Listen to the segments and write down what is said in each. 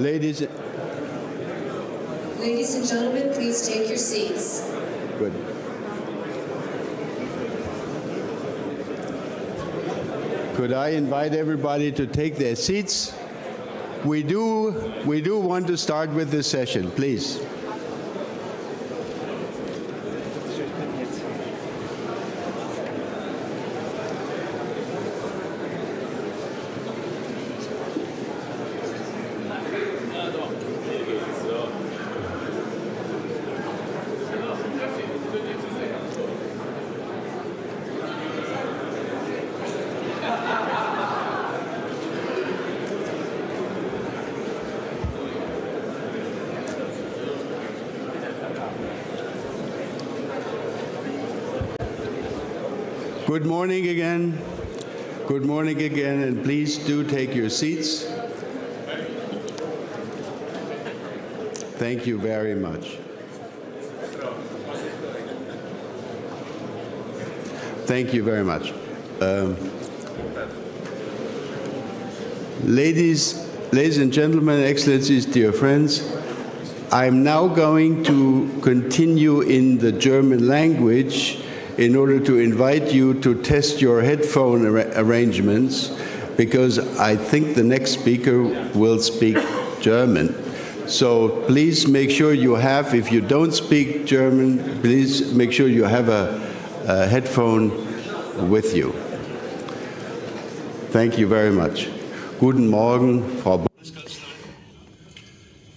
Ladies and gentlemen, please take your seats. Good. Could I invite everybody to take their seats? We do want to start with this session, please. Good morning again. Good morning again, and please do take your seats. Thank you very much. Thank you very much. Ladies and gentlemen, excellencies, dear friends, I'm now going to continue in the German language in order to invite you to test your headphone arrangements, because I think the next speaker will speak German. So please make sure you have, if you don't speak German, please make sure you have a headphone with you. Thank you very much. Guten Morgen, Frau Bundeskanzlerin.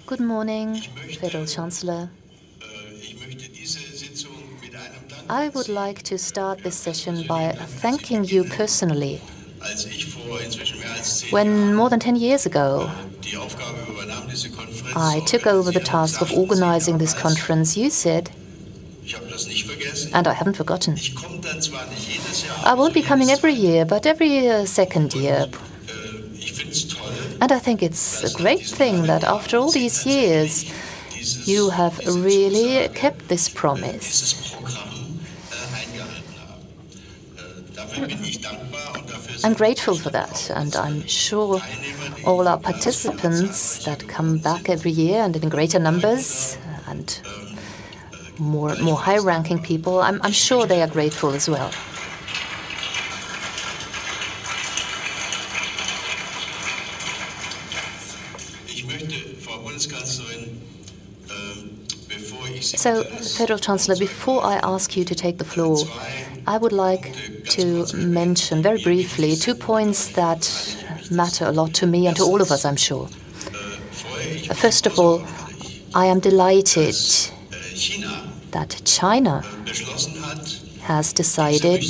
Good morning, Federal Chancellor. I would like to start this session by thanking you personally. When more than 10 years ago I took over the task of organizing this conference, you said, and I haven't forgotten, I won't be coming every year, but every second year. And I think it's a great thing that after all these years, you have really kept this promise. I'm grateful for that, and I'm sure all our participants that come back every year and in greater numbers, and more high-ranking people, I'm sure they are grateful as well. So, Federal Chancellor, before I ask you to take the floor, I would like to mention very briefly 2 points that matter a lot to me and to all of us, I'm sure. First of all, I am delighted that China has decided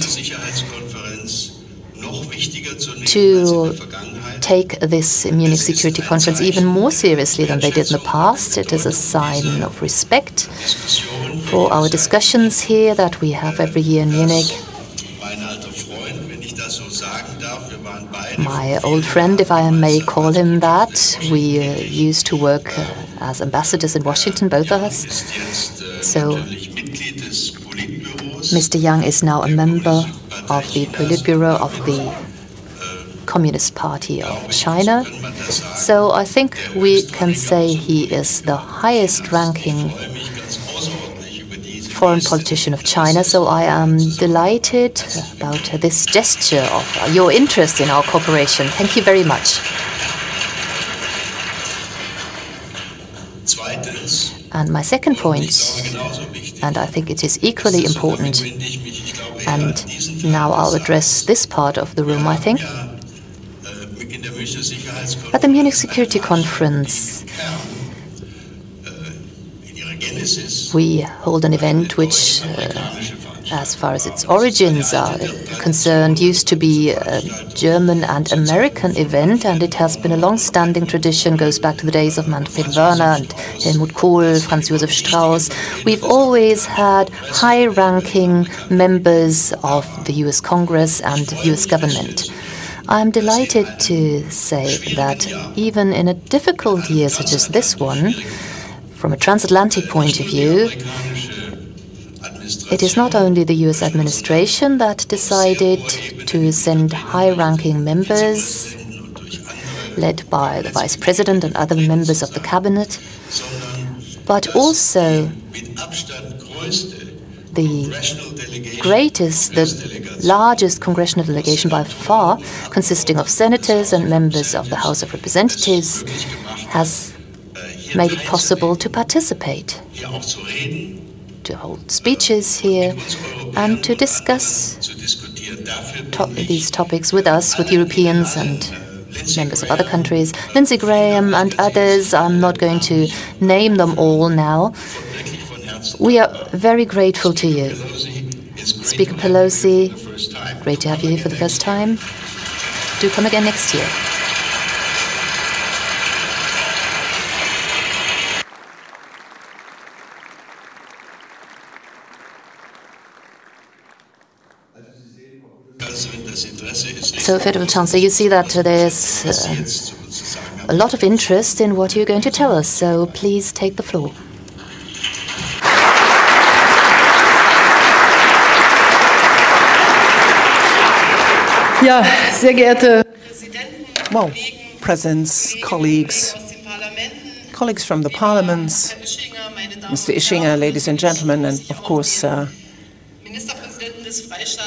to take this Munich Security Conference even more seriously than they did in the past. It is a sign of respect for our discussions here that we have every year in Munich. My old friend, if I may call him that, we used to work as ambassadors in Washington, both of us. So Mr. Yang is now a member of the Politburo of the Communist Party of China. So I think we can say he is the highest ranking foreign politician of China. So I am delighted about this gesture of your interest in our cooperation. Thank you very much. And my second point, and I think it is equally important, and now I'll address this part of the room, I think. At the Munich Security Conference, we hold an event which, as far as its origins are concerned, used to be a German and American event, and it has been a long-standing tradition, goes back to the days of Manfred Wörner and Helmut Kohl, Franz Josef Strauß. We've always had high-ranking members of the US Congress and the US government. I'm delighted to say that even in a difficult year such as this one, from a transatlantic point of view, it is not only the US administration that decided to send high-ranking members led by the Vice President and other members of the cabinet, but also the largest congressional delegation by far, consisting of senators and members of the House of Representatives, has made it possible to participate, to hold speeches here, and to discuss these topics with us, with Europeans and members of other countries. Lindsey Graham and others, I'm not going to name them all now. We are very grateful to you. Speaker Pelosi, great to have you here for the first time. Do come again next year. So, Federal Chancellor, you see that there's a lot of interest in what you're going to tell us, so please take the floor. Ja, sehr geehrte Presidents, colleagues from the parliaments, Mr. Ischinger, ladies and gentlemen, and of course,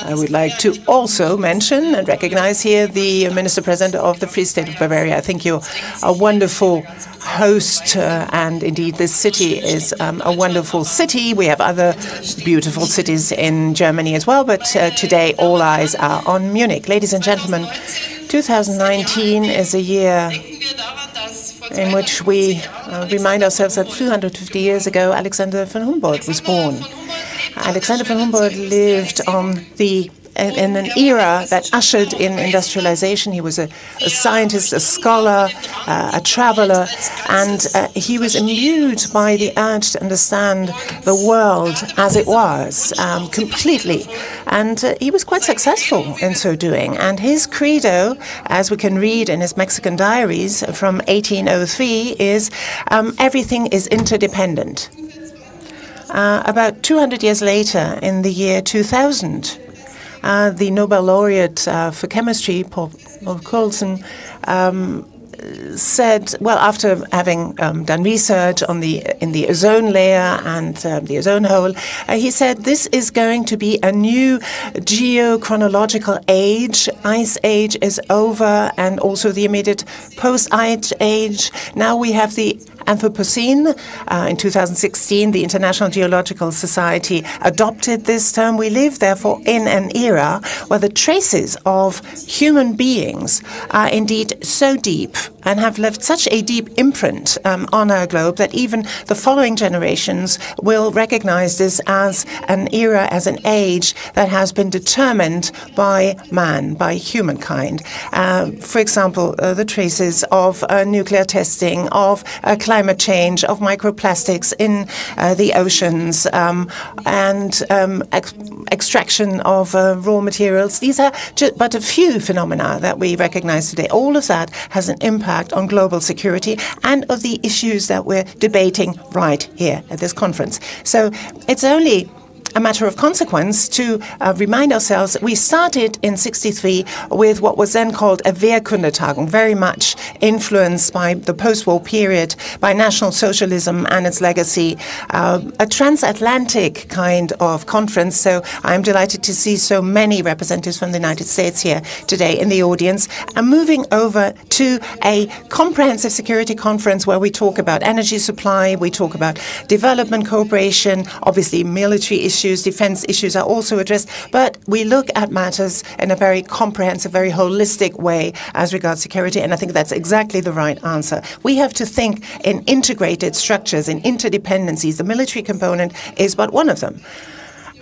I would like to also mention and recognize here the Minister President of the Free State of Bavaria. I think you're a wonderful host, and indeed this city is a wonderful city. We have other beautiful cities in Germany as well, but today all eyes are on Munich. Ladies and gentlemen, 2019 is a year in which we remind ourselves that 250 years ago Alexander von Humboldt was born. Alexander von Humboldt lived in an era that ushered in industrialization. He was a scientist, a scholar, a traveler, and he was imbued by the urge to understand the world as it was, completely. And he was quite successful in so doing. And his credo, as we can read in his Mexican diaries from 1803, is everything is interdependent. About 200 years later, in the year 2000, the Nobel laureate for chemistry, Paul Coulson, said, well, after having done research on in the ozone layer and the ozone hole, he said this is going to be a new geochronological age. Ice age is over, and also the immediate post-ice age. Now we have the Anthropocene. In 2016, the International Geological Society adopted this term. We live, therefore, in an era where the traces of human beings are indeed so deep and have left such a deep imprint on our globe that even the following generations will recognize this as an era, as an age that has been determined by man, by humankind. For example, the traces of nuclear testing, of climate change, of microplastics in the oceans, and extraction of raw materials. These are but a few phenomena that we recognize today. All of that has an impact on global security and of the issues that we're debating right here at this conference. So it's only a matter of consequence to remind ourselves that we started in '63 with what was then called a Wehrkundetagung, very much influenced by the post-war period, by National Socialism and its legacy, a transatlantic kind of conference. So I'm delighted to see so many representatives from the United States here today in the audience, and moving over to a comprehensive security conference where we talk about energy supply, we talk about development cooperation, obviously military issues, defense issues are also addressed, but we look at matters in a very comprehensive, very holistic way as regards security, and I think that's exactly the right answer. We have to think in integrated structures, in interdependencies. The military component is but one of them.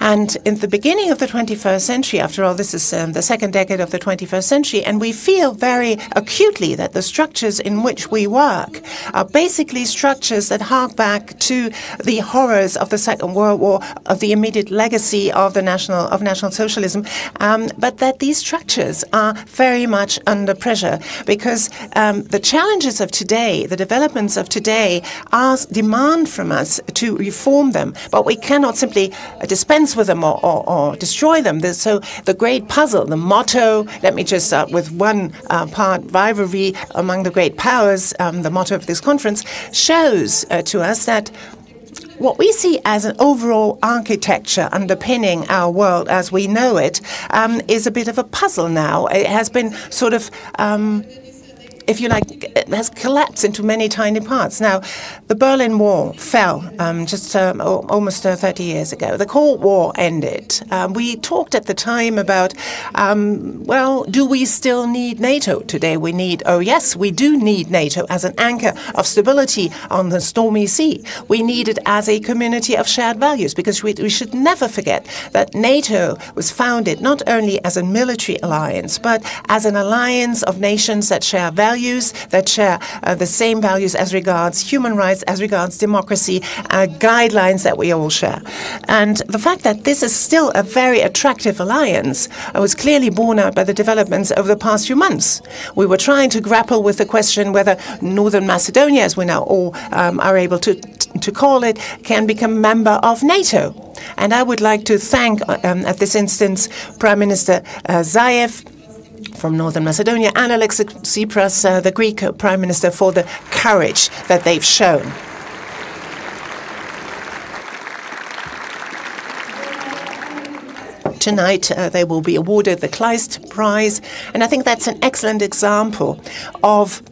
And in the beginning of the 21st century, after all, this is the second decade of the 21st century, and we feel very acutely that the structures in which we work are basically structures that hark back to the horrors of the Second World War, of the immediate legacy of National Socialism, but that these structures are very much under pressure because the challenges of today, the developments of today, demand from us to reform them, but we cannot simply dispense fence with them or destroy them. So the great puzzle, the motto, let me just start with one part, rivalry among the great powers, the motto of this conference, shows to us that what we see as an overall architecture underpinning our world as we know it is a bit of a puzzle now. It has been sort of if you like, it has collapsed into many tiny parts. Now, the Berlin Wall fell just almost 30 years ago. The Cold War ended. We talked at the time about, well, do we still need NATO today? Oh yes, we do need NATO as an anchor of stability on the stormy sea. We need it as a community of shared values, because we should never forget that NATO was founded not only as a military alliance, but as an alliance of nations that share values, that share the same values as regards human rights, as regards democracy, guidelines that we all share. And the fact that this is still a very attractive alliance was clearly borne out by the developments over the past few months. We were trying to grapple with the question whether Northern Macedonia, as we now all are able to call it, can become a member of NATO. And I would like to thank, at this instance, Prime Minister Zaev from Northern Macedonia and Alexis Tsipras, the Greek Prime Minister, for the courage that they've shown. Tonight, they will be awarded the Kleist Prize, and I think that's an excellent example of,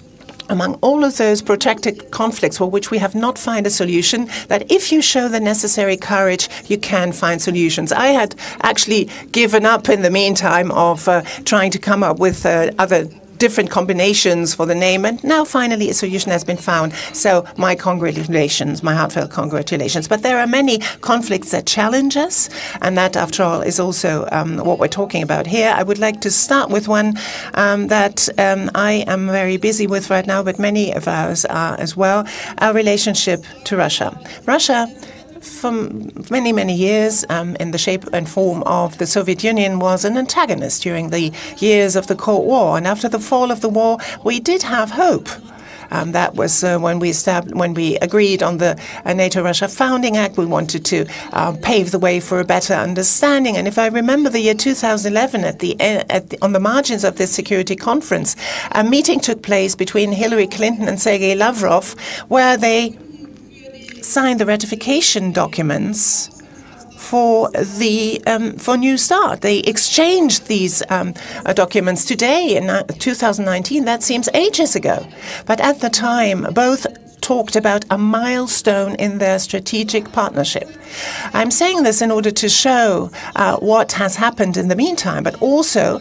among all of those protracted conflicts for which we have not found a solution, that if you show the necessary courage, you can find solutions. I had actually given up in the meantime of trying to come up with other different combinations for the name, and now finally a solution has been found. So my congratulations, my heartfelt congratulations. But there are many conflicts that challenge us, and that, after all, is also what we're talking about here. I would like to start with one that I am very busy with right now, but many of ours are as well, our relationship to Russia. Russia, for many, many years, in the shape and form of the Soviet Union, was an antagonist during the years of the Cold War. And after the fall of the war, we did have hope. That was when we agreed on the NATO-Russia Founding Act. We wanted to pave the way for a better understanding. And if I remember the year 2011, on the margins of this security conference, a meeting took place between Hillary Clinton and Sergei Lavrov, where they signed the ratification documents for New START. They exchanged these documents today in 2019. That seems ages ago. But at the time, both talked about a milestone in their strategic partnership. I'm saying this in order to show what has happened in the meantime, but also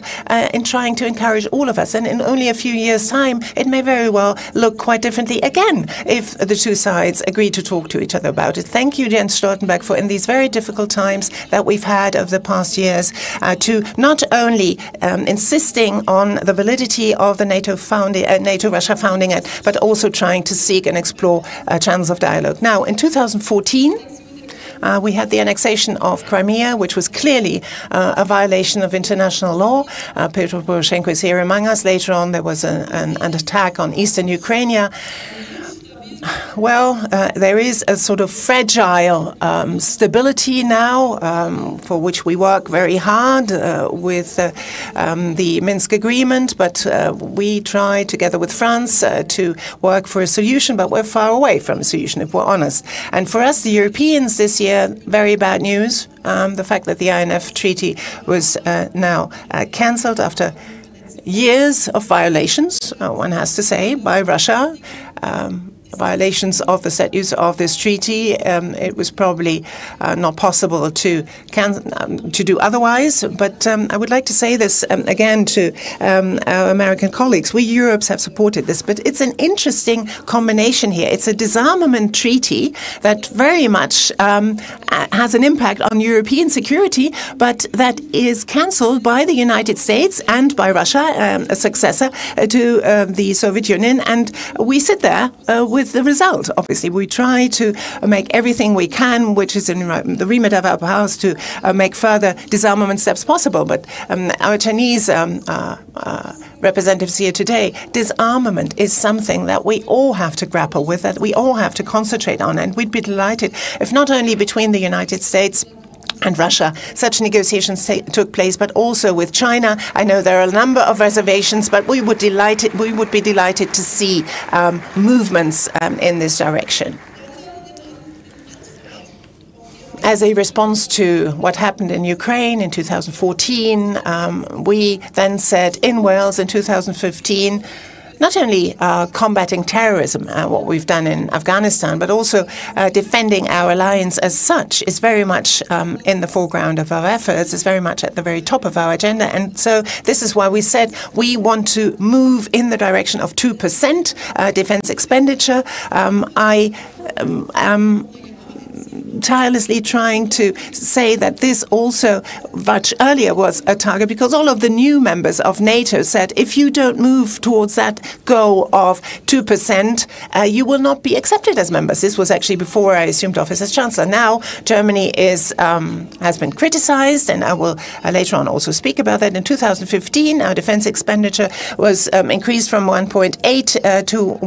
in trying to encourage all of us. And in only a few years' time, it may very well look quite differently again if the two sides agree to talk to each other about it. Thank you, Jens Stoltenberg, for in these very difficult times that we've had over the past years to not only insisting on the validity of the NATO-Russia Founding Act, but also trying to seek and explore channels of dialogue. Now, in 2014, we had the annexation of Crimea, which was clearly a violation of international law. Petro Poroshenko is here among us. Later on, there was an attack on eastern Ukraine. Well, there is a sort of fragile stability now, for which we work very hard with the Minsk agreement, but we try together with France to work for a solution, but we're far away from a solution, if we're honest. And for us, the Europeans this year, very bad news, the fact that the INF Treaty was now cancelled after years of violations, one has to say, by Russia. Violations of the set use of this treaty. It was probably not possible to do otherwise. But I would like to say this again to our American colleagues. We Europeans have supported this, but it's an interesting combination here. It's a disarmament treaty that very much has an impact on European security, but that is cancelled by the United States and by Russia, a successor to the Soviet Union. And we sit there with the result. Obviously, we try to make everything we can, which is in the remit of our powers, to make further disarmament steps possible. But our Chinese representatives here today, disarmament is something that we all have to grapple with, that we all have to concentrate on. And we'd be delighted if not only between the United States and Russia. Such negotiations took place, but also with China. I know there are a number of reservations, but we would be delighted to see movements in this direction. As a response to what happened in Ukraine in 2014, we then said in Wales in 2015, not only combating terrorism, what we've done in Afghanistan, but also defending our alliance as such is very much in the foreground of our efforts, is very much at the very top of our agenda. And so this is why we said we want to move in the direction of 2% defense expenditure. I am tirelessly trying to say that this also much earlier was a target, because all of the new members of NATO said if you don't move towards that goal of 2%, you will not be accepted as members. This was actually before I assumed office as Chancellor. Now Germany has been criticized, and I will later on also speak about that. In 2015, our defense expenditure was increased from 1.8 to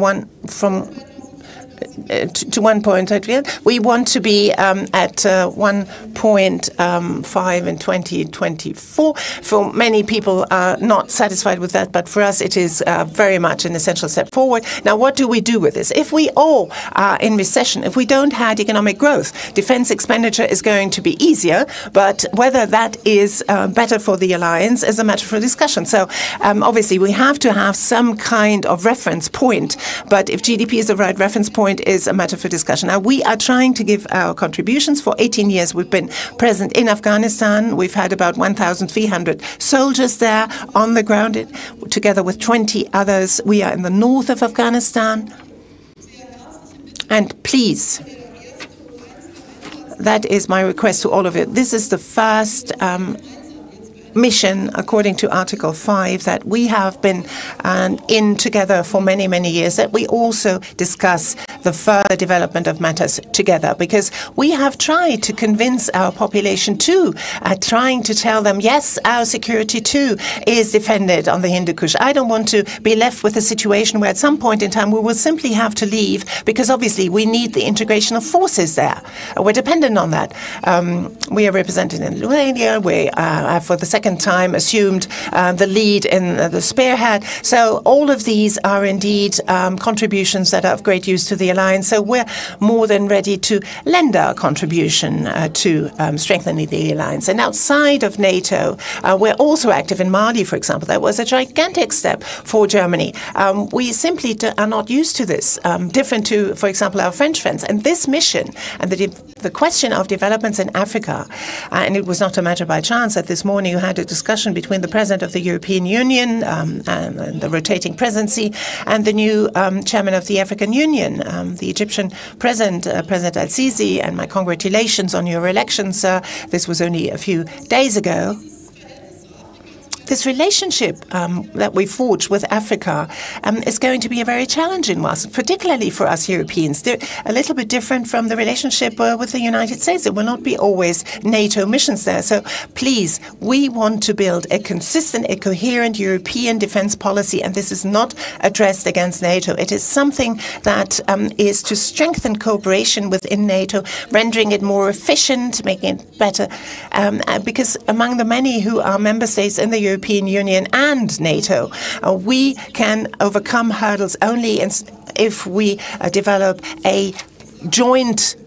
1.8. We want to be at 1.5 in 2024. For many people are not satisfied with that, but for us it is very much an essential step forward. Now, what do we do with this? If we all are in recession, if we don't have economic growth, defense expenditure is going to be easier, but whether that is better for the alliance is a matter for discussion. So obviously we have to have some kind of reference point, but if GDP is the right reference point, is a matter for discussion. Now, we are trying to give our contributions. For 18 years, we've been present in Afghanistan. We've had about 1,300 soldiers there on the ground, together with 20 others. We are in the north of Afghanistan. And please, that is my request to all of you. This is the first mission, according to Article 5, that we have been in together for many, many years, that we also discuss the further development of matters together, because we have tried to convince our population too, trying to tell them, yes, our security too is defended on the Hindu Kush. I don't want to be left with a situation where at some point in time we will simply have to leave, because obviously we need the integration of forces there. We're dependent on that. We are represented in Lithuania. We have for the second time assumed the lead in the spearhead. So all of these are indeed contributions that are of great use to the alliance. So we're more than ready to lend our contribution to strengthening the alliance. And outside of NATO, we're also active in Mali, for example. That was a gigantic step for Germany. We simply are not used to this, different to, for example, our French friends. And this mission and the question of developments in Africa, and it was not a matter by chance that this morning you had a discussion between the President of the European Union and the rotating presidency and the new Chairman of the African Union, the Egyptian President, President al-Sisi, and my congratulations on your election, sir. This was only a few days ago. This relationship that we forged with Africa is going to be a very challenging one, particularly for us Europeans. They're a little bit different from the relationship with the United States. It will not be always NATO missions there. So please, we want to build a consistent, a coherent European defense policy, and this is not addressed against NATO. It is something that is to strengthen cooperation within NATO, rendering it more efficient, making it better, because among the many who are member states in the European Union and NATO, we can overcome hurdles only if we develop a joint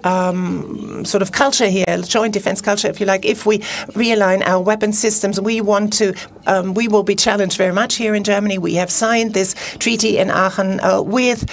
sort of culture here, joint defense culture, if you like. If we realign our weapon systems, we will be challenged very much here in Germany. We have signed this treaty in Aachen with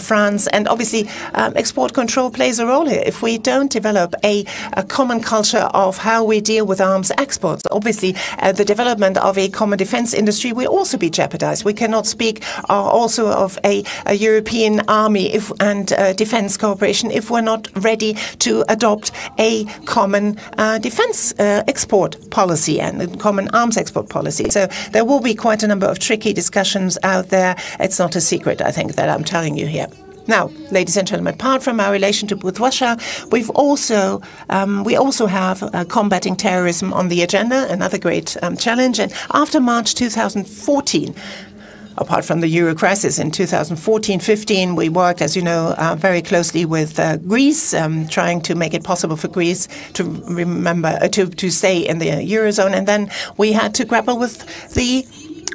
France, and obviously export control plays a role here. If we don't develop a common culture of how we deal with arms exports, obviously the development of a common defense industry will also be jeopardized. We cannot speak also of a European army and defense cooperation if we're not ready to adopt a common defense export policy and a common arms export policy. So there will be quite a number of tricky discussions out there. It's not a secret, I think, that I'm telling you here. Now, ladies and gentlemen, apart from our relationship with Russia, we also have combating terrorism on the agenda, another great challenge. And after March 2014, apart from the euro crisis in 2014-15, we worked, as you know, very closely with Greece, trying to make it possible for Greece to to stay in the eurozone. And then we had to grapple with the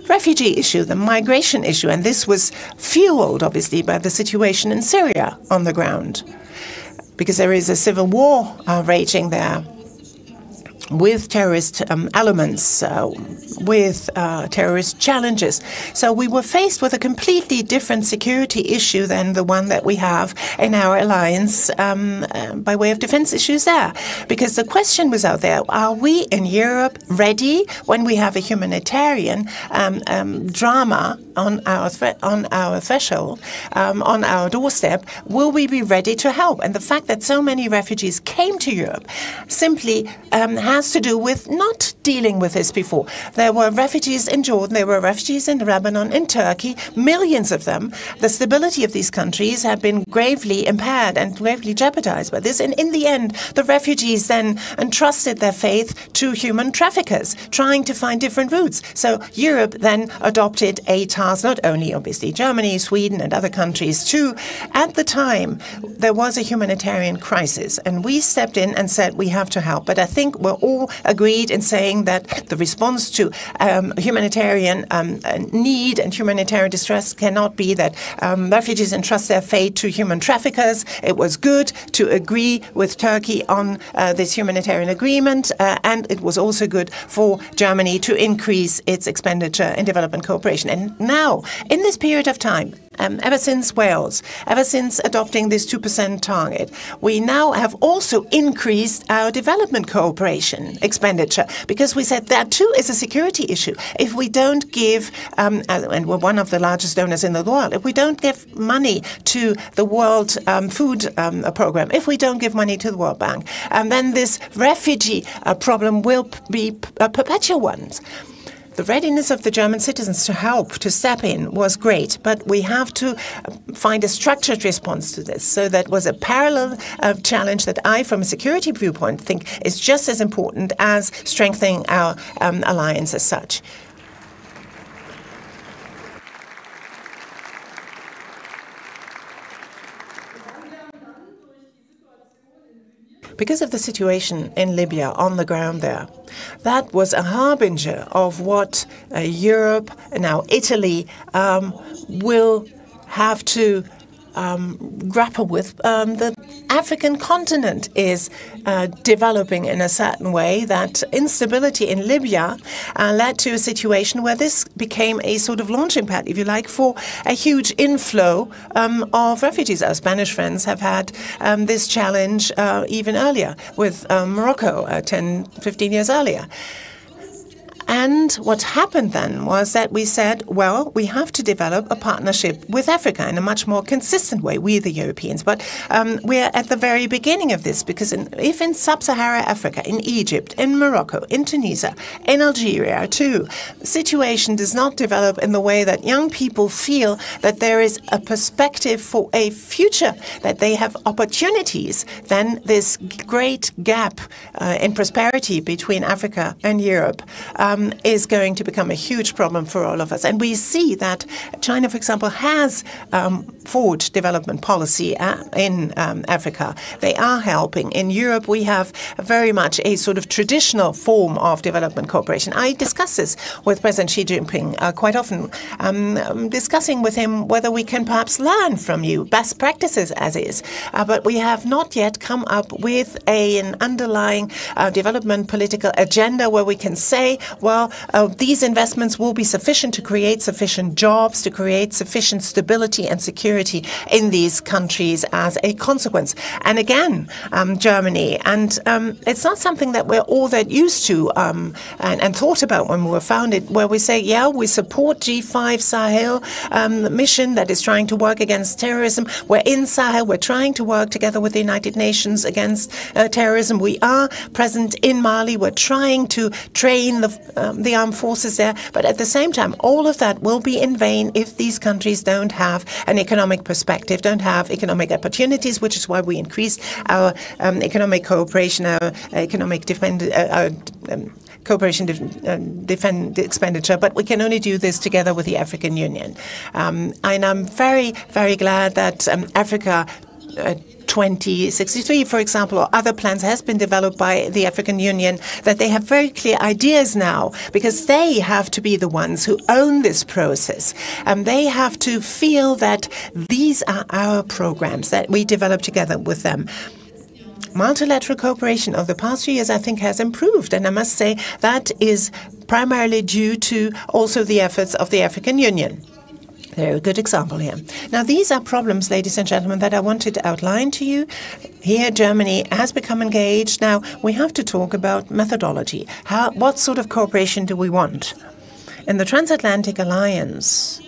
refugee issue, the migration issue. And this was fueled, obviously, by the situation in Syria on the ground, because there is a civil war raging there, with terrorist elements, with terrorist challenges. So we were faced with a completely different security issue than the one that we have in our alliance by way of defense issues there. Because the question was out there, are we in Europe ready when we have a humanitarian drama on our threshold, on our doorstep? Will we be ready to help? And the fact that so many refugees came to Europe simply has to do with not dealing with this before. There were refugees in Jordan, there were refugees in Lebanon, in Turkey, millions of them. The stability of these countries had been gravely impaired and gravely jeopardized by this. And in the end, the refugees then entrusted their faith to human traffickers, trying to find different routes. So Europe then adopted a task, not only obviously Germany, Sweden and other countries too. At the time, there was a humanitarian crisis, and we stepped in and said we have to help. But I think we're all agreed in saying that the response to humanitarian need and humanitarian distress cannot be that refugees entrust their fate to human traffickers. It was good to agree with Turkey on this humanitarian agreement, and it was also good for Germany to increase its expenditure in development cooperation. And now, in this period of time, ever since Wales, ever since adopting this 2% target, we now have also increased our development cooperation expenditure, because we said that too is a security issue. If we don't give, and we're one of the largest donors in the world, if we don't give money to the World Food Program, if we don't give money to the World Bank, then this refugee problem will be a perpetual one. The readiness of the German citizens to help, to step in, was great, but we have to find a structured response to this. So that was a parallel challenge that I, from a security viewpoint, think is just as important as strengthening our alliance as such. Because of the situation in Libya on the ground there, that was a harbinger of what Europe, now Italy, will have to grapple with. The African continent is developing in a certain way. That instability in Libya led to a situation where this became a sort of launching pad, if you like, for a huge inflow of refugees. Our Spanish friends have had this challenge even earlier with Morocco 10, 15 years earlier. And what happened then was that we said, well, we have to develop a partnership with Africa in a much more consistent way, we the Europeans. But we're at the very beginning of this, because if in sub-Saharan Africa, in Egypt, in Morocco, in Tunisia, in Algeria too, the situation does not develop in the way that young people feel that there is a perspective for a future, that they have opportunities, then this great gap in prosperity between Africa and Europe is going to become a huge problem for all of us. And we see that China, for example, has forged development policy in Africa. They are helping. In Europe, we have very much a sort of traditional form of development cooperation. I discuss this with President Xi Jinping quite often, discussing with him whether we can perhaps learn from you, best practices as is. But we have not yet come up with an underlying development political agenda where we can say, well, these investments will be sufficient to create sufficient jobs, to create sufficient stability and security in these countries as a consequence. And again, Germany, and it's not something that we're all that used to and thought about when we were founded, where we say, yeah, we support G5 Sahel mission that is trying to work against terrorism. We're in Sahel. We're trying to work together with the United Nations against terrorism. We are present in Mali. We're trying to train the armed forces there. But at the same time, all of that will be in vain if these countries don't have an economic perspective, don't have economic opportunities, which is why we increased our economic cooperation, our economic cooperation defend expenditure, but we can only do this together with the African Union. And I'm very, very glad that Africa 2063, for example, or other plans has been developed by the African Union, that they have very clear ideas now, because they have to be the ones who own this process. They have to feel that these are our programs that we develop together with them. Multilateral cooperation of the past few years, I think, has improved. And I must say that is primarily due to also the efforts of the African Union. They're a good example here. Now, these are problems, ladies and gentlemen, that I wanted to outline to you. Here, Germany has become engaged. Now, we have to talk about methodology. What sort of cooperation do we want? In the Transatlantic Alliance,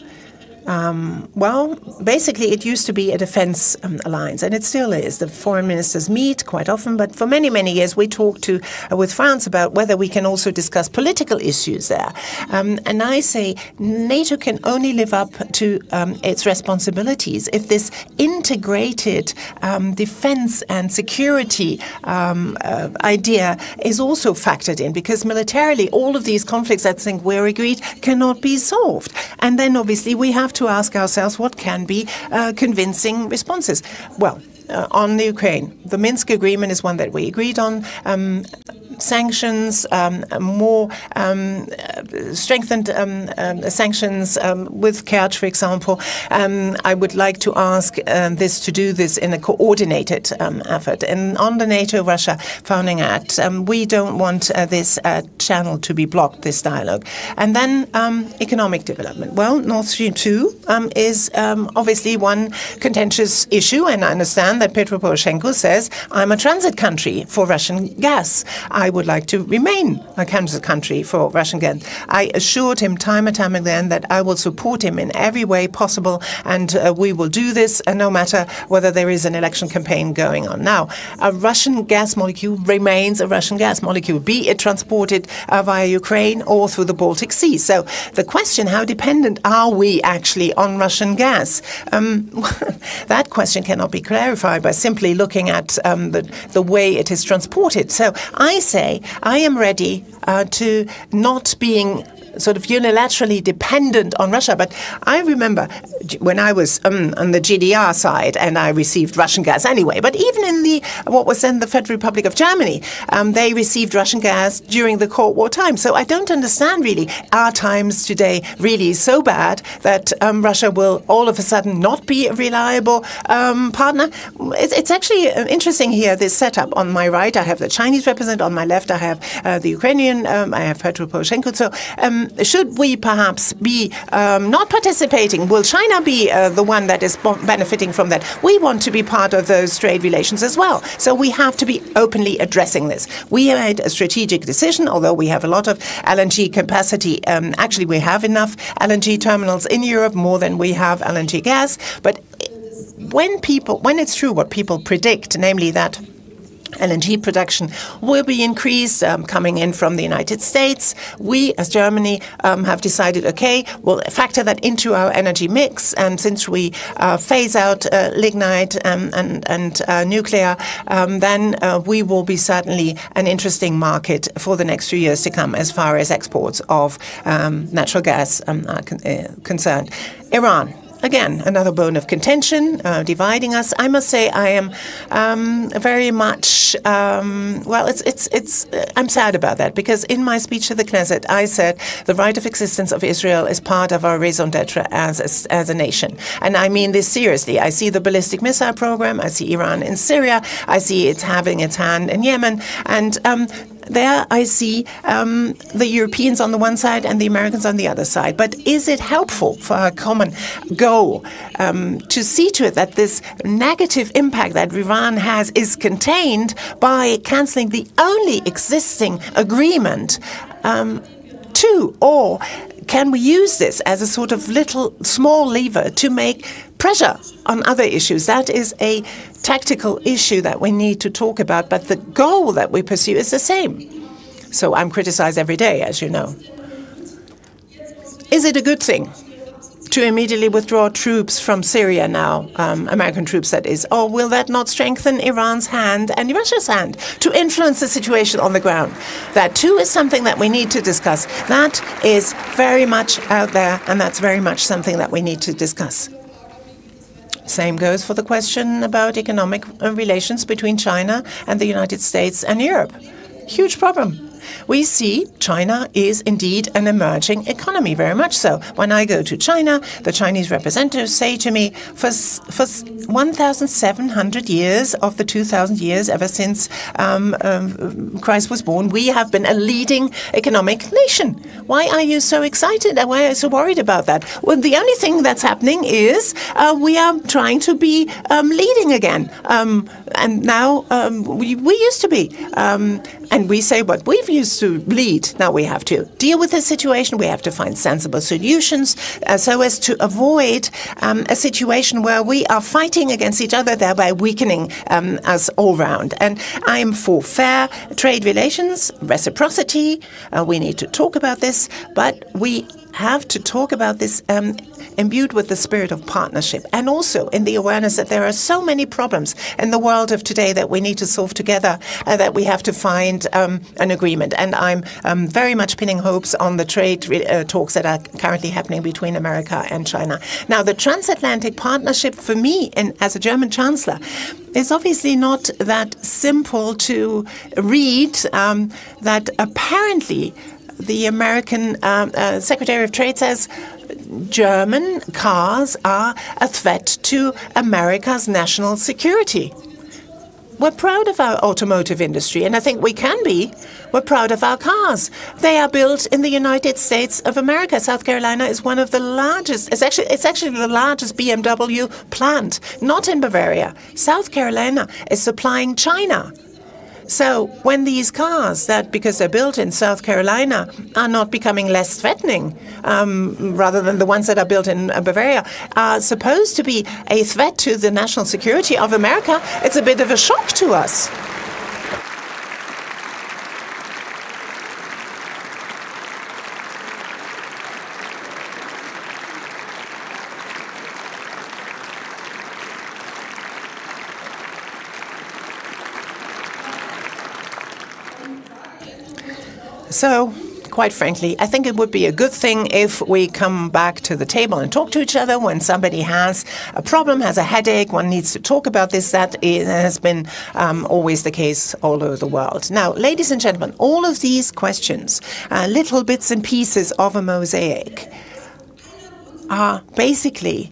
well, basically, it used to be a defense alliance, and it still is. The foreign ministers meet quite often, but for many, many years, we talked with France about whether we can also discuss political issues there. And I say NATO can only live up to its responsibilities if this integrated defense and security idea is also factored in, because militarily, all of these conflicts, I think we're agreed, cannot be solved. And then, obviously, we have to ask ourselves what can be convincing responses. Well, on the Ukraine, the Minsk agreement is one that we agreed on. Sanctions, more strengthened sanctions with Kerch, for example. I would like to ask to do this in a coordinated effort. And on the NATO-Russia Founding Act, we don't want this channel to be blocked, this dialogue. And then economic development. Well, Nord Stream 2 is obviously one contentious issue, and I understand that Petro Poroshenko says, I'm a transit country for Russian gas. I would like to remain a transit country for Russian gas. I assured him time and time again that I will support him in every way possible, and we will do this no matter whether there is an election campaign going on. Now, a Russian gas molecule remains a Russian gas molecule, be it transported via Ukraine or through the Baltic Sea. So the question, how dependent are we actually on Russian gas? That question cannot be clarified by simply looking at the way it is transported. So I say I am ready to not being sort of unilaterally dependent on Russia. But I remember when I was on the GDR side, and I received Russian gas anyway. But even in what was then the Federal Republic of Germany, they received Russian gas during the Cold War time. So I don't understand really, are times today really so bad that Russia will all of a sudden not be a reliable partner? It's actually interesting here, this setup. On my right, I have the Chinese representative. On my left, I have the Ukrainian. I have Petro Poroshenko. So should we perhaps be not participating? Will China be the one that is benefiting from that? We want to be part of those trade relations as well. So we have to be openly addressing this. We made a strategic decision, although we have a lot of LNG capacity. Actually, we have enough LNG terminals in Europe, more than we have LNG gas. But when it's true what people predict, namely that LNG production will be increased coming in from the United States, we, as Germany, have decided, okay, we'll factor that into our energy mix. And since we phase out lignite and nuclear, then we will be certainly an interesting market for the next few years to come as far as exports of natural gas are concerned. Iran. Again, another bone of contention, dividing us. I must say I am very much, well, I'm sad about that, because in my speech to the Knesset, I said the right of existence of Israel is part of our raison d'etre as a nation. And I mean this seriously. I see the ballistic missile program. I see Iran in Syria. I see it's having its hand in Yemen. And there I see the Europeans on the one side and the Americans on the other side. But is it helpful for our common goal to see to it that this negative impact that Iran has is contained by cancelling the only existing agreement or can we use this as a sort of little small lever to make pressure on other issues? That is a tactical issue that we need to talk about, but the goal that we pursue is the same. So I'm criticized every day, as you know. Is it a good thing to immediately withdraw troops from Syria now, American troops that is, or will that not strengthen Iran's hand and Russia's hand to influence the situation on the ground? That too is something that we need to discuss. That is very much out there, and that's very much something that we need to discuss. Same goes for the question about economic relations between China and the United States and Europe. Huge problem. We see China is indeed an emerging economy, very much so. When I go to China, the Chinese representatives say to me, for 1,700 years of the 2,000 years ever since Christ was born, we have been a leading economic nation. Why are you so excited and why are you so worried about that? Well, the only thing that's happening is we are trying to be leading again. And now we used to be. And we say what we've used to lead. Now we have to deal with this situation. We have to find sensible solutions so as to avoid a situation where we are fighting against each other, thereby weakening us all round. And I'm for fair trade relations, reciprocity. We need to talk about this, but we have to talk about this imbued with the spirit of partnership, and also in the awareness that there are so many problems in the world of today that we need to solve together, that we have to find an agreement. And I'm very much pinning hopes on the trade talks that are currently happening between America and China. Now, the transatlantic partnership for me, as a German chancellor, is obviously not that simple to read, that apparently the American Secretary of Trade says German cars are a threat to America's national security. We're proud of our automotive industry, and I think we can be. We're proud of our cars. They are built in the United States of America. South Carolina is one of the largest. It's actually the largest BMW plant, not in Bavaria. South Carolina is supplying China. So when these cars, that because they're built in South Carolina, are not becoming less threatening, rather than the ones that are built in Bavaria, are supposed to be a threat to the national security of America, it's a bit of a shock to us. So, quite frankly, I think it would be a good thing if we come back to the table and talk to each other when somebody has a problem, has a headache, one needs to talk about this. That has been always the case all over the world. Now, ladies and gentlemen, all of these questions, little bits and pieces of a mosaic, are basically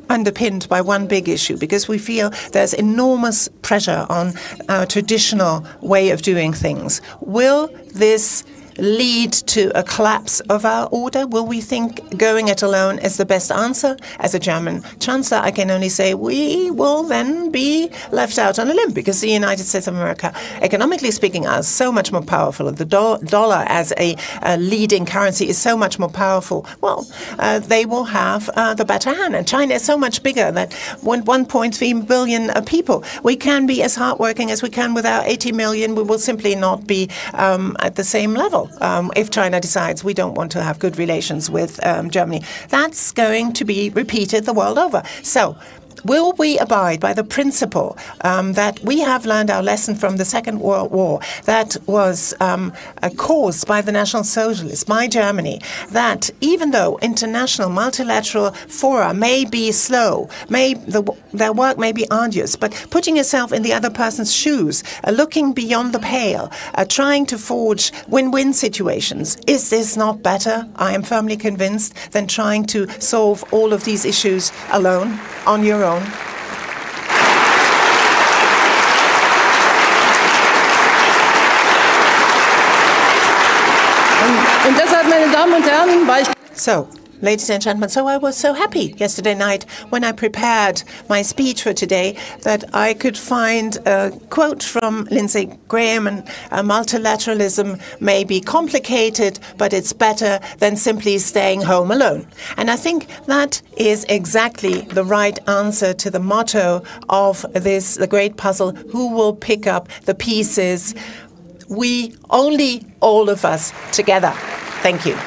underpinned by one big issue, because we feel there's enormous pressure on our traditional way of doing things. Will this lead to a collapse of our order? Will we think going it alone is the best answer? As a German chancellor, I can only say we will then be left out on a limb, because the United States of America, economically speaking, are so much more powerful. The dollar as a leading currency is so much more powerful. Well, they will have the better hand. And China is so much bigger that 1.3 billion people. We can be as hardworking as we can with our 80 million. We will simply not be at the same level. If China decides we don't want to have good relations with Germany. That's going to be repeated the world over. So, will we abide by the principle that we have learned our lesson from the Second World War, that was caused by the National Socialists, by Germany, that even though international multilateral fora may be slow, their work may be arduous, but putting yourself in the other person's shoes, looking beyond the pale, trying to forge win-win situations, is this not better, I am firmly convinced, than trying to solve all of these issues alone, on your own? So, ladies and gentlemen, so I was so happy yesterday night when I prepared my speech for today that I could find a quote from Lindsey Graham, and multilateralism may be complicated, but it's better than simply staying home alone. And I think that is exactly the right answer to the motto of this, the great puzzle, who will pick up the pieces? We, only all of us together. Thank you.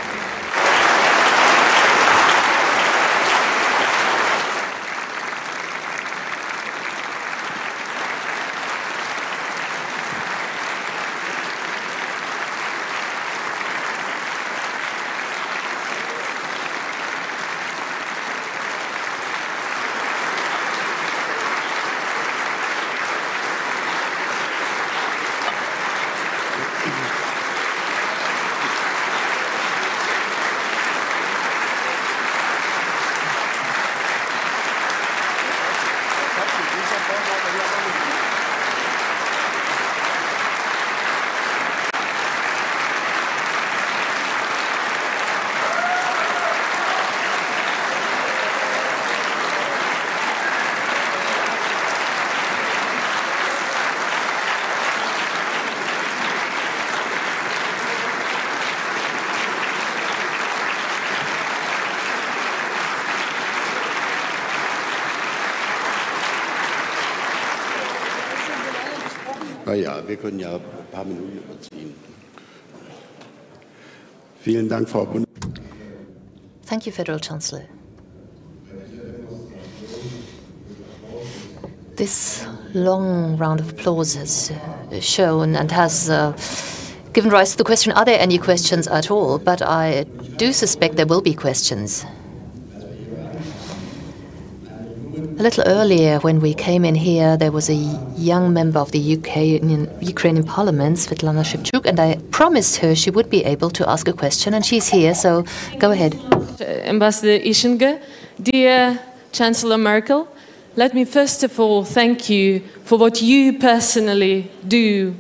Ja, wir können ja ein paar Minuten überziehen. Vielen Dank, Frau Bund. Thank you, Federal Chancellor. This long round of applause has shown and has given rise to the question, are there any questions at all? But I do suspect there will be questions. A little earlier, when we came in here, there was a young member of the Ukrainian Parliament, Svetlana Shevchuk, and I promised her she would be able to ask a question, and she's here, so go ahead. Ambassador Ischinger, dear Chancellor Merkel, let me first of all thank you for what you personally do,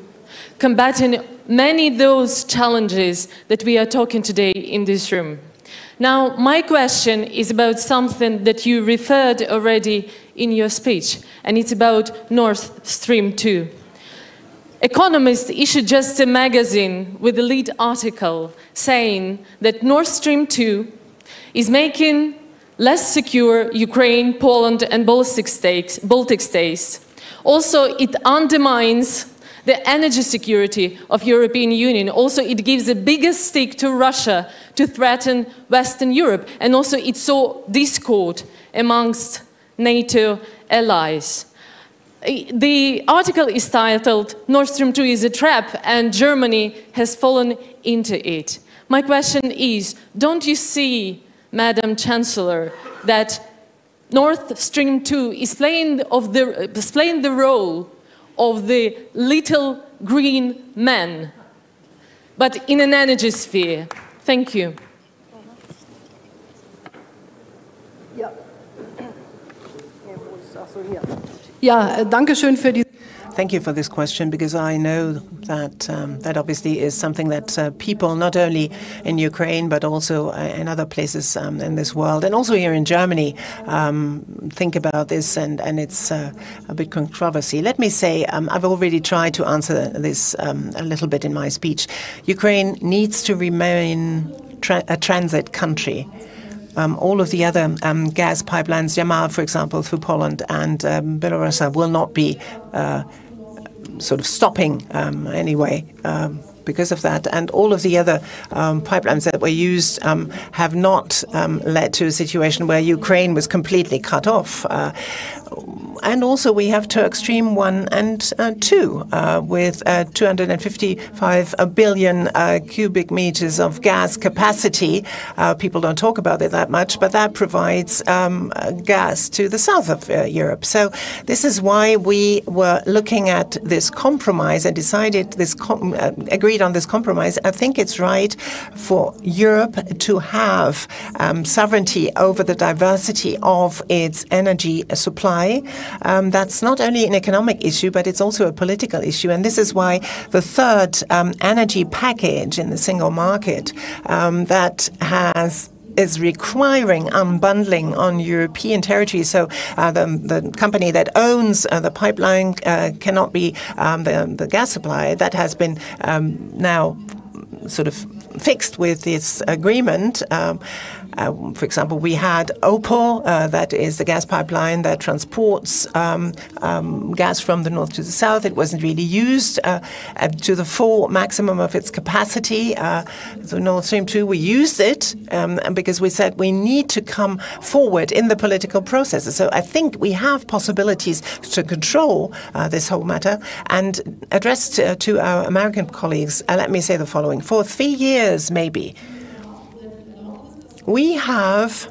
combating many of those challenges that we are talking today in this room. Now, my question is about something that you referred already in your speech, and it's about Nord Stream 2. Economist issued just a magazine with a lead article saying that Nord Stream 2 is making less secure Ukraine, Poland, and Baltic states. Also, it undermines the energy security of European Union. Also, it gives a bigger stick to Russia to threaten Western Europe. And also, it saw discord amongst NATO allies. The article is titled, Nord Stream 2 is a trap, and Germany has fallen into it. My question is, don't you see, Madam Chancellor, that Nord Stream 2 is playing the role of the little green man, but in an energy sphere? Thank you. Ja, danke schön für die. Thank you for this question, because I know that that obviously is something that people, not only in Ukraine, but also in other places in this world, and also here in Germany, think about this, and it's a bit controversy. Let me say, I've already tried to answer this a little bit in my speech. Ukraine needs to remain a transit country. All of the other gas pipelines, Yamal, for example, through Poland and Belarus, will not be sort of stopping anyway because of that. And all of the other pipelines that were used have not led to a situation where Ukraine was completely cut off. And also we have Turk Stream 1 and 2 with 255 billion cubic meters of gas capacity. People don't talk about it that much, but that provides gas to the south of Europe. So this is why we were looking at this compromise and decided this agreed on this compromise. I think it's right for Europe to have sovereignty over the diversity of its energy supply. That's not only an economic issue, but it's also a political issue. And this is why the third energy package in the single market that is requiring unbundling on European territory. So the company that owns the pipeline cannot be the gas supplier. That has been now sort of fixed with this agreement. For example, we had Opal, that is the gas pipeline that transports gas from the north to the south. It wasn't really used to the full maximum of its capacity. So Nord Stream 2, we used it because we said we need to come forward in the political process. So I think we have possibilities to control this whole matter. And addressed to our American colleagues, let me say the following. For 3 years, maybe, we have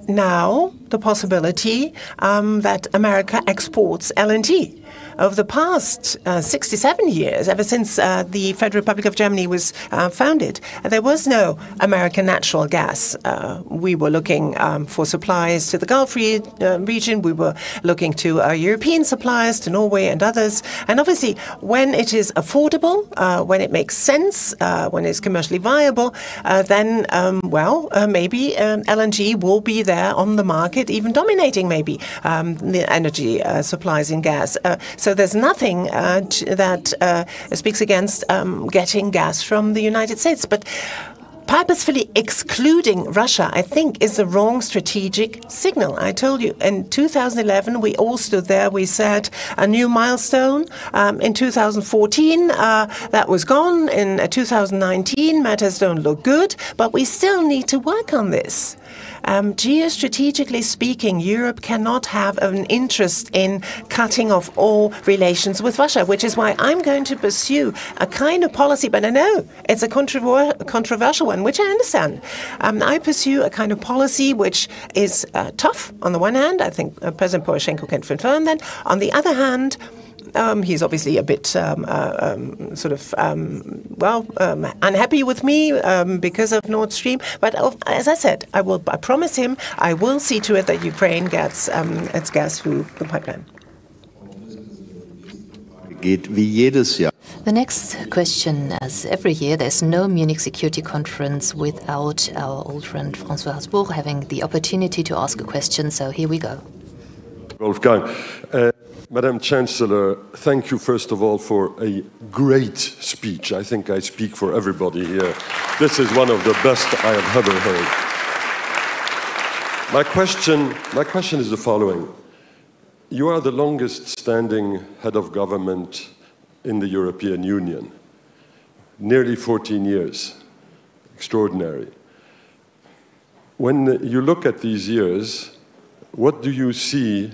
now the possibility that America exports LNG. Over the past 67 years, ever since the Federal Republic of Germany was founded, there was no American natural gas. We were looking for supplies to the Gulf region. We were looking to European suppliers, to Norway and others. And obviously, when it is affordable, when it makes sense, when it's commercially viable, then, maybe LNG will be there on the market, even dominating maybe the energy supplies in gas. So there's nothing that speaks against getting gas from the United States. But purposefully excluding Russia, I think, is the wrong strategic signal. I told you, in 2011, we all stood there. We said a new milestone. In 2014, that was gone. In 2019, matters don't look good, but we still need to work on this. Geostrategically speaking, Europe cannot have an interest in cutting off all relations with Russia, which is why I'm going to pursue a kind of policy, but I know it's a controversial one, which I understand. I pursue a kind of policy which is tough on the one hand. I think President Poroshenko can confirm that. On the other hand, he's obviously a bit unhappy with me because of Nord Stream. But as I said, I promise him I will see to it that Ukraine gets its gas through the pipeline. The next question, as every year, there's no Munich Security Conference without our old friend François Hasbourg having the opportunity to ask a question. So here we go. Wolfgang. Madam Chancellor, thank you first of all for a great speech. I think I speak for everybody here. This is one of the best I have ever heard. My question is the following. You are the longest standing head of government in the European Union. Nearly 14 years. Extraordinary. When you look at these years, what do you see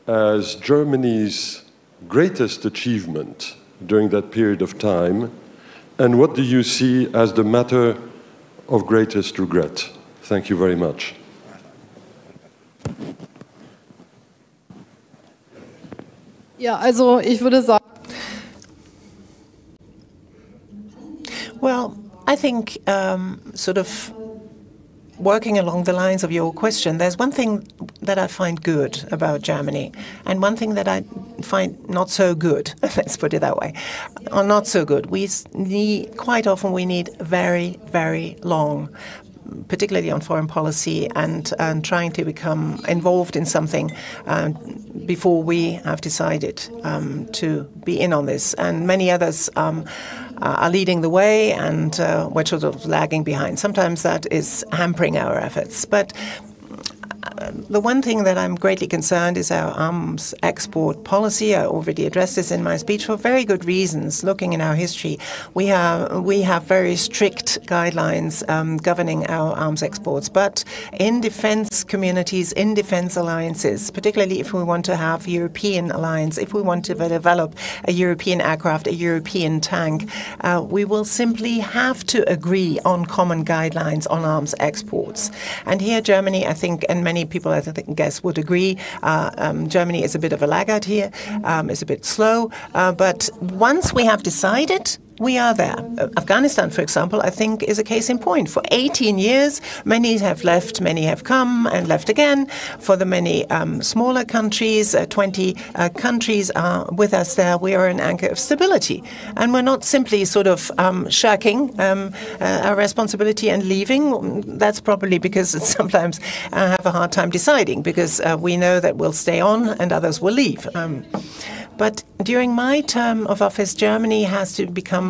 as Germany's greatest achievement during that period of time, and what do you see as the matter of greatest regret? Thank you very much. Ja, also ich würde sagen. Well, I think sort of working along the lines of your question, there's one thing that I find good about Germany, and one thing that I find not so good. Let's put it that way, or not so good. Quite often we need very, very long, particularly on foreign policy and trying to become involved in something before we have decided to be in on this. And many others are leading the way, and we're sort of lagging behind. Sometimes that is hampering our efforts. But the one thing that I'm greatly concerned is our arms export policy. I already addressed this in my speech for very good reasons. Looking in our history, we have very strict guidelines governing our arms exports. But in defense communities, in defense alliances, particularly if we want to have European alliance, if we want to develop a European aircraft, a European tank, we will simply have to agree on common guidelines on arms exports. And here Germany, I think, and many people I guess would agree, Germany is a bit of a laggard here, is a bit slow, but once we have decided, we are there. Afghanistan, for example, I think is a case in point. For 18 years, many have left, many have come and left again. For the many smaller countries, 20 countries are with us there. We are an anchor of stability. And we're not simply sort of shirking our responsibility and leaving. That's probably because sometimes I have a hard time deciding, because we know that we'll stay on and others will leave. But during my term of office, Germany has to become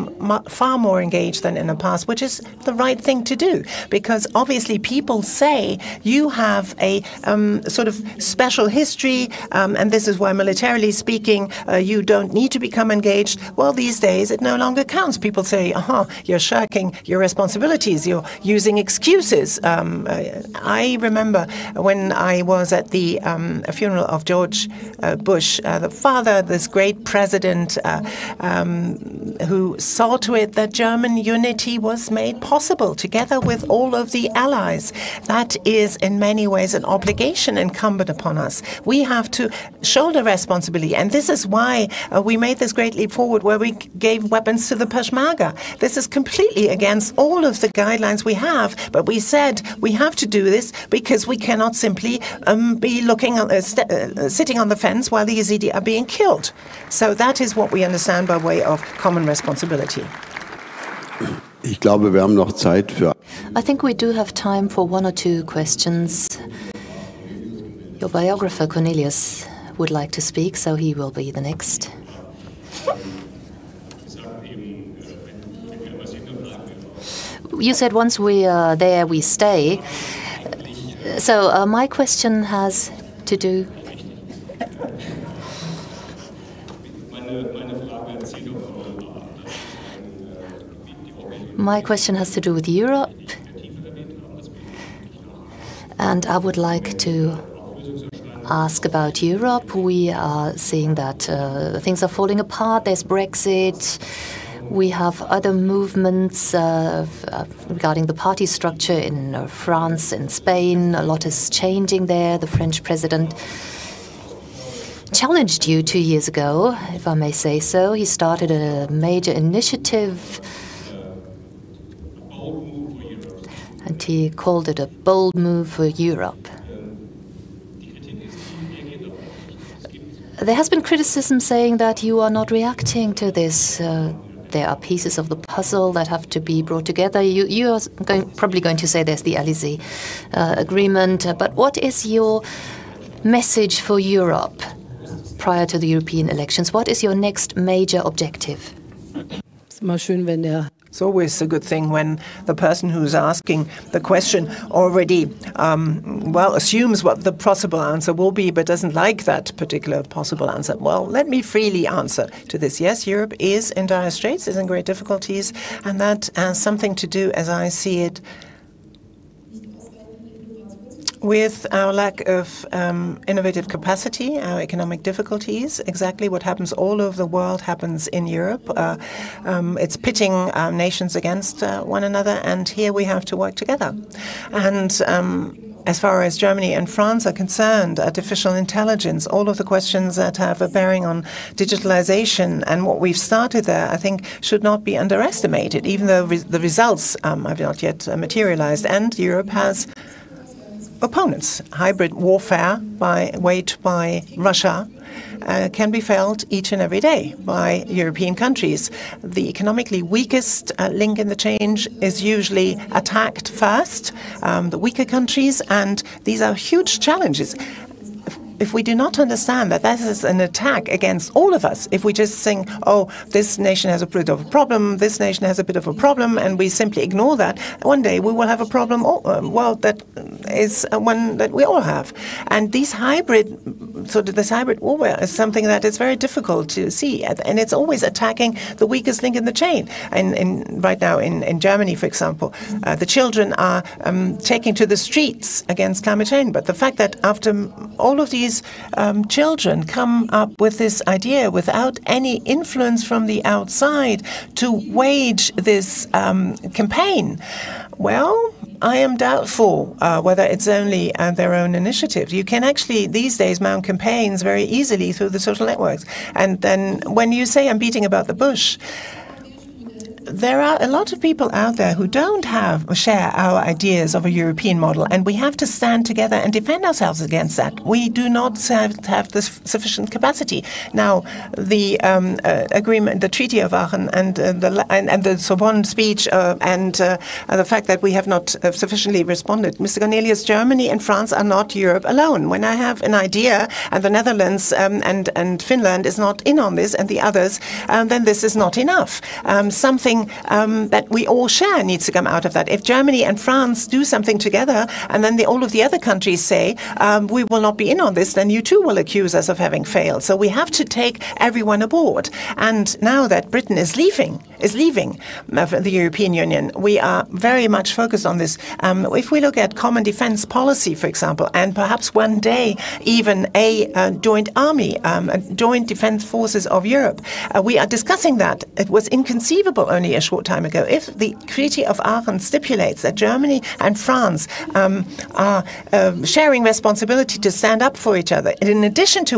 far more engaged than in the past, which is the right thing to do, because obviously people say you have a sort of special history, and this is why militarily speaking, you don't need to become engaged. Well, these days it no longer counts. People say, you're shirking your responsibilities, you're using excuses. I remember when I was at the funeral of George Bush, the father, this great president who saw to it that German unity was made possible together with all of the allies. That is in many ways an obligation incumbent upon us. We have to shoulder responsibility, and this is why we made this great leap forward where we gave weapons to the Peshmerga. This is completely against all of the guidelines we have, but we said we have to do this because we cannot simply be looking sitting on the fence while the Yazidi are being killed. So that is what we understand by way of common responsibility. Ich glaube, wir haben noch Zeit für. I think we do have time for one or two questions. Your biographer, Cornelius, would like to speak, so he will be the next. You said once we are there, we stay. So my question has to do... My question has to do with Europe. And I would like to ask about Europe. We are seeing that things are falling apart. There's Brexit. We have other movements regarding the party structure in France and Spain. A lot is changing there. The French president challenged you 2 years ago, if I may say so. He started a major initiative, and he called it a bold move for Europe. There has been criticism saying that you are not reacting to this. There are pieces of the puzzle that have to be brought together. You are probably going to say there's the Élysée agreement, but what is your message for Europe prior to the European elections? What is your next major objective? It's always a good thing when the person who's asking the question already, assumes what the possible answer will be, but doesn't like that particular possible answer. Well, let me freely answer to this. Yes, Europe is in dire straits, is in great difficulties, and that has something to do, as I see it, with our lack of innovative capacity, our economic difficulties. Exactly what happens all over the world happens in Europe. It's pitting nations against one another, and here we have to work together. And as far as Germany and France are concerned, artificial intelligence, all of the questions that have a bearing on digitalization and what we've started there, I think, should not be underestimated, even though the results have not yet materialized. And Europe has opponents. Hybrid warfare waged by Russia can be felt each and every day by European countries. The economically weakest link in the chain is usually attacked first, the weaker countries, and these are huge challenges. If we do not understand that that is an attack against all of us, if we just think, oh, this nation has a bit of a problem, this nation has a bit of a problem, and we simply ignore that, one day we will have a problem, that is one that we all have. And this hybrid warfare is something that is very difficult to see, and it's always attacking the weakest link in the chain. And right now in Germany, for example, the children are taking to the streets against climate change. But the fact that after all of these children come up with this idea without any influence from the outside to wage this campaign, well, I am doubtful whether it's only their own initiative. You can actually, these days, mount campaigns very easily through the social networks. And then when you say I'm beating about the bush, there are a lot of people out there who don't share our ideas of a European model, and we have to stand together and defend ourselves against that. We do not have the sufficient capacity. Now, the agreement, the Treaty of Aachen, and the Sorbonne speech, and the fact that we have not sufficiently responded. Mr. Cornelius, Germany and France are not Europe alone. When I have an idea, and the Netherlands and Finland is not in on this, and the others, then this is not enough. Something that we all share needs to come out of that. If Germany and France do something together, and then all of the other countries say, we will not be in on this, then you too will accuse us of having failed. So we have to take everyone aboard. And now that Britain is leaving the European Union, we are very much focused on this. If we look at common defense policy, for example, and perhaps one day even a joint army, joint defense forces of Europe, we are discussing that. It was inconceivable only a short time ago. If the Treaty of Aachen stipulates that Germany and France are sharing responsibility to stand up for each other, in addition to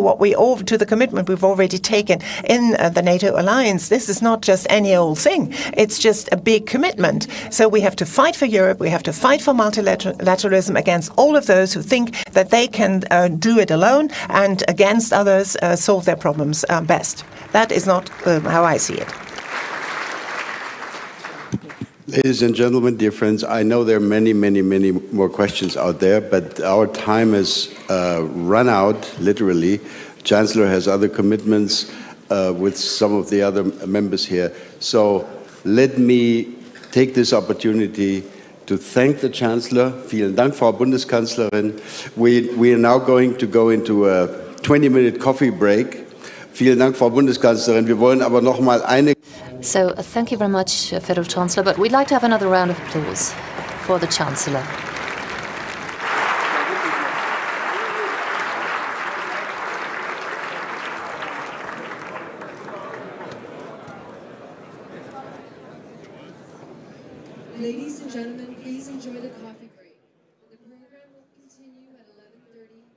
to the commitment we've already taken in the NATO alliance, this is not just any old thing. It's just a big commitment. So we have to fight for Europe. We have to fight for multilateralism against all of those who think that they can do it alone, and against others solve their problems best. That is not how I see it. Ladies and gentlemen, dear friends, I know there are many, many, many more questions out there, but our time has run out, literally. Chancellor has other commitments with some of the other members here. So let me take this opportunity to thank the Chancellor. Vielen Dank, Frau Bundeskanzlerin. We are now going to go into a 20-minute coffee break. Vielen Dank, Frau Bundeskanzlerin. Wir wollen aber noch mal eine... So, thank you very much, Federal Chancellor, but we'd like to have another round of applause for the Chancellor. Ladies and gentlemen, please enjoy the coffee break. The program will continue at 11:30.